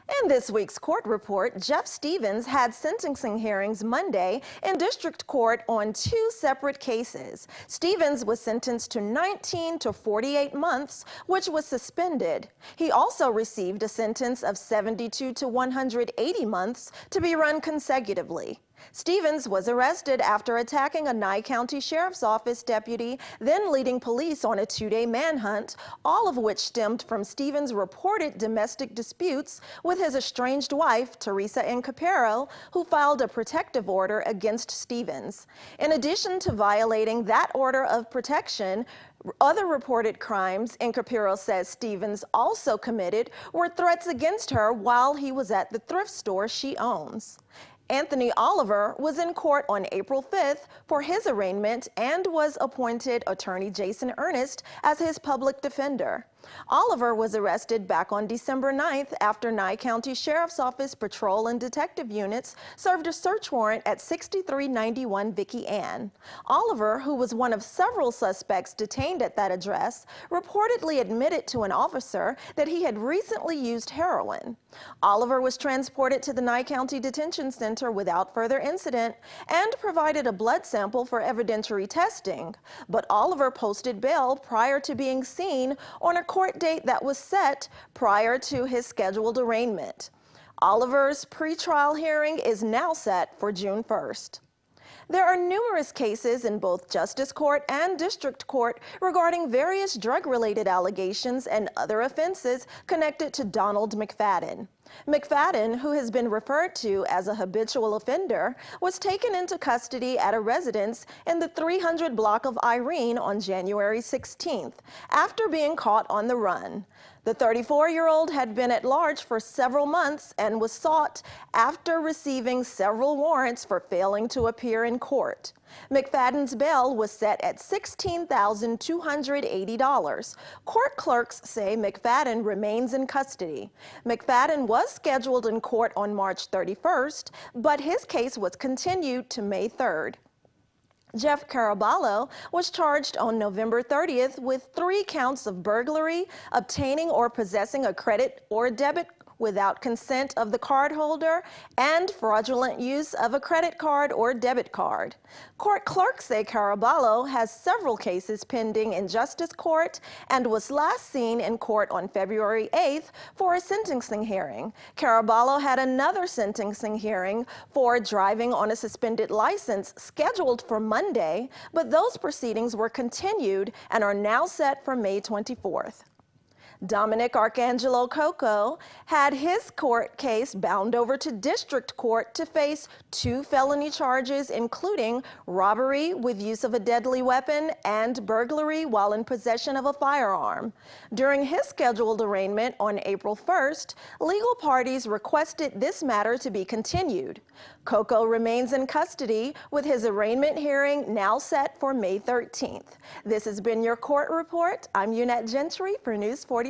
In this week's court report, Jeff Stevens had sentencing hearings Monday in district court on two separate cases. Stevens was sentenced to 19 to 48 months, which was suspended. He also received a sentence of 72 to 180 months to be run consecutively. Stevens was arrested after attacking a Nye County Sheriff's Office deputy, then leading police on a two-day manhunt, all of which stemmed from Stevens' reported domestic disputes with his estranged wife, Teresa Incapero, who filed a protective order against Stevens. In addition to violating that order of protection, other reported crimes Incapero says Stevens also committed were threats against her while he was at the thrift store she owns. Anthony Oliver was in court on April 5th for his arraignment and was appointed attorney Jason Ernest as his public defender. Oliver was arrested back on December 9th after Nye County Sheriff's Office patrol and detective units served a search warrant at 6391 Vicky Ann. Oliver, who was one of several suspects detained at that address, reportedly admitted to an officer that he had recently used heroin. Oliver was transported to the Nye County Detention Center without further incident and provided a blood sample for evidentiary testing. But Oliver posted bail prior to being seen on a court date that was set prior to his scheduled arraignment. Oliver's pretrial hearing is now set for June 1st. There are numerous cases in both Justice Court and District Court regarding various drug-related allegations and other offenses connected to Donald McFadden. McFadden, who has been referred to as a habitual offender, was taken into custody at a residence in the 300 block of Irene on January 16th after being caught on the run. The 34-year-old had been at large for several months and was sought after receiving several warrants for failing to appear in court. McFadden's bail was set at $16,280. Court clerks say McFadden remains in custody. McFadden was scheduled in court on March 31st, but his case was continued to May 3rd. Jeff Caraballo was charged on November 30th with 3 counts of burglary, obtaining or possessing a credit or debit without consent of the cardholder, and fraudulent use of a credit card or debit card. Court clerks say Caraballo has several cases pending in Justice Court and was last seen in court on February 8th for a sentencing hearing. Caraballo had another sentencing hearing for driving on a suspended license scheduled for Monday, but those proceedings were continued and are now set for May 24th. Dominic Arcangelo Coco had his court case bound over to district court to face 2 felony charges, including robbery with use of a deadly weapon and burglary while in possession of a firearm. During his scheduled arraignment on April 1st, legal parties requested this matter to be continued. Coco remains in custody with his arraignment hearing now set for May 13th. This has been your court report. I'm Eunette Gentry for News 46.